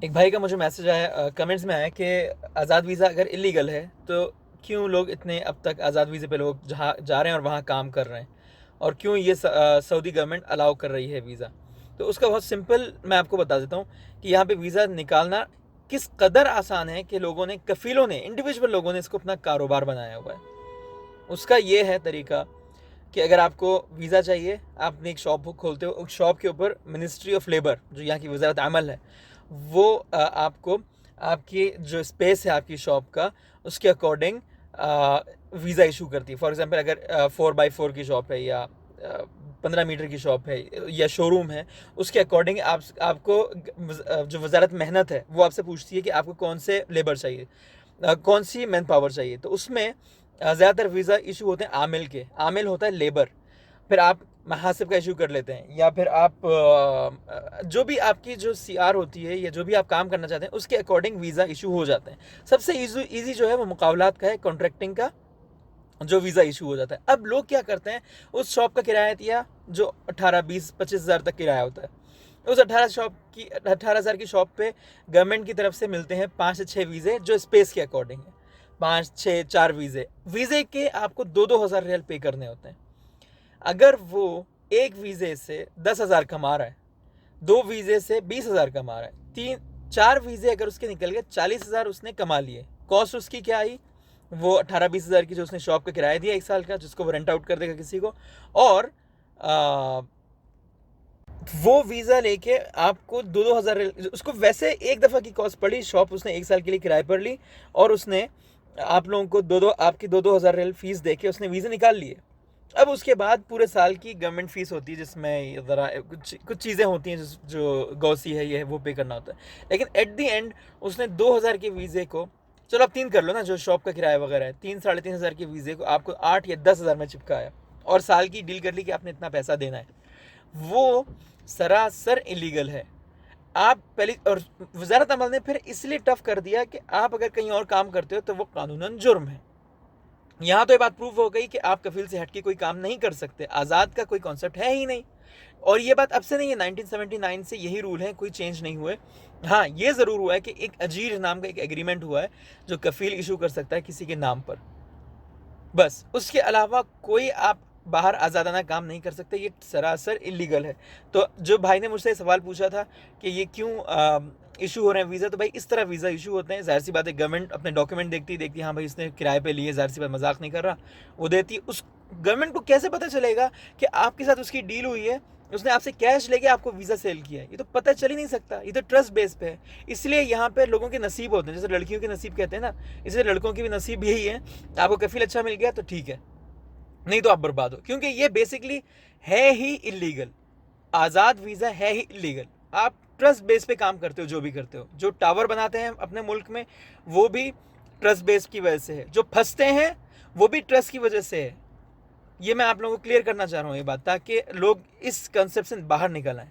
एक भाई का मुझे मैसेज आया, कमेंट्स में आया कि आज़ाद वीज़ा अगर इलीगल है तो क्यों लोग इतने अब तक आज़ाद वीज़े पे लोग जहाँ जा रहे हैं और वहाँ काम कर रहे हैं, और क्यों ये सऊदी गवर्नमेंट अलाउ कर रही है वीज़ा। तो उसका बहुत सिंपल मैं आपको बता देता हूँ कि यहाँ पे वीज़ा निकालना किस कदर आसान है कि लोगों ने, कफ़ीलों ने, इंडिविजुअल लोगों ने इसको अपना कारोबार बनाया हुआ है। उसका ये है तरीका कि अगर आपको वीज़ा चाहिए, आप अपनी एक शॉप खोलते हो, उस शॉप के ऊपर मिनिस्ट्री ऑफ लेबर जो यहाँ की वजारत अमल है वो आपको आपकी जो स्पेस है आपकी शॉप का उसके अकॉर्डिंग वीज़ा इशू करती है। फॉर एग्जांपल अगर 4x4 की शॉप है या 15 मीटर की शॉप है या शोरूम है, उसके अकॉर्डिंग आपको जो वजारत मेहनत है वो आपसे पूछती है कि आपको कौन से लेबर चाहिए, कौन सी मैन पावर चाहिए। तो उसमें ज़्यादातर वीज़ा इशू होते हैं आमिल के। आमिल होता है लेबर, फिर आप महासिब का इशू कर लेते हैं, या फिर आप जो भी आपकी जो सीआर होती है या जो भी आप काम करना चाहते हैं उसके अकॉर्डिंग वीज़ा इशू हो जाते हैं। सबसे ईजी जो है वो मुकावलात का है, कॉन्ट्रैक्टिंग का जो वीज़ा इशू हो जाता है। अब लोग क्या करते हैं, उस शॉप का किराया दिया जो 18, 20, 25 हज़ार तक किराया होता है, उस 18 हज़ार की शॉप पे गवर्नमेंट की तरफ से मिलते हैं 5 से 6 वीज़े जो स्पेस के अकॉर्डिंग है। 5, 6, 4 वीज़े, वीज़े के आपको 2-2 हज़ार रियल पे करने होते हैं। अगर वो एक वीज़े से 10 हज़ार कमा रहा है, 2 वीज़े से 20 हज़ार कमा रहा है, 3-4 वीज़े अगर उसके निकल गए 40 हज़ार उसने कमा लिए। कॉस्ट उसकी क्या आई, वो 18-20 हज़ार की जो उसने शॉप का किराया दिया 1 साल का, जिसको वो रेंट आउट कर देगा किसी को, और आ, वो वीज़ा लेके आपको 2-2 हज़ार उसको वैसे एक दफ़ा की कॉस्ट पड़ी, शॉप उसने 1 साल के लिए किराए पर ली और उसने आप लोगों को आपकी 2-2 हज़ार रियल फीस दे के उसने वीज़े निकाल लिए। अब उसके बाद पूरे साल की गवर्नमेंट फीस होती है जिसमें ज़रा कुछ कुछ चीज़ें होती हैं जो गौसी है ये है वो पे करना होता है। लेकिन एट द एंड उसने 2 हज़ार के वीज़े को, चलो आप 3 कर लो ना, जो शॉप का किराया वगैरह है, 3-3.5 हज़ार के वीज़े को आपको 8 या 10 हज़ार में चिपकाया और साल की डील कर ली कि आपने इतना पैसा देना है। वो सरासर इलीगल है। आप पहले, और वजारत अमल ने फिर इसलिए टफ कर दिया कि आप अगर कहीं और काम करते हो तो वो कानूनन जुर्म है। यहाँ तो ये बात प्रूव हो गई कि आप कफील से हटके कोई काम नहीं कर सकते, आज़ाद का कोई कॉन्सेप्ट है ही नहीं। और ये बात अब से नहीं है, 1979 से यही रूल है, कोई चेंज नहीं हुए। हाँ, ये ज़रूर हुआ है कि एक अजीर नाम का एक एग्रीमेंट हुआ है जो कफील इशू कर सकता है किसी के नाम पर, बस उसके अलावा कोई आप बाहर आज़ादाना काम नहीं कर सकते, ये सरासर इलीगल है। तो जो भाई ने मुझसे सवाल पूछा था कि ये क्यों इशू हो रहे हैं वीज़ा, तो भाई इस तरह वीज़ा इशू होते हैं। ज़ाहिर सी बात है, गवर्नमेंट अपने डॉक्यूमेंट देखती हाँ भाई इसने किराए पे लिए, ज़ाहिर सी बात, मजाक नहीं कर रहा, वो देती। उस गवर्नमेंट को कैसे पता चलेगा कि आपके साथ उसकी डील हुई है, उसने आपसे कैश लेके आपको वीज़ा सेल किया है? ये तो पता चल ही नहीं सकता, ये तो ट्रस्ट बेस पे है। इसलिए यहाँ पे लोगों के नसीब होते हैं, जैसे लड़कियों के नसीब कहते हैं ना, इसलिए लड़कों के भी नसीब यही है, आपको कफील अच्छा मिल गया तो ठीक है, नहीं तो आप बर्बाद हो, क्योंकि ये बेसिकली है ही इलीगल। आज़ाद वीज़ा है ही इलीगल। आप ट्रस्ट बेस पे काम करते हो, जो भी करते हो, जो टावर बनाते हैं अपने मुल्क में वो भी ट्रस्ट बेस की वजह से है, जो फंसते हैं वो भी ट्रस्ट की वजह से है। ये मैं आप लोगों को क्लियर करना चाह रहा हूँ ये बात, ताकि लोग इस कंसेप्ट से बाहर निकल आए।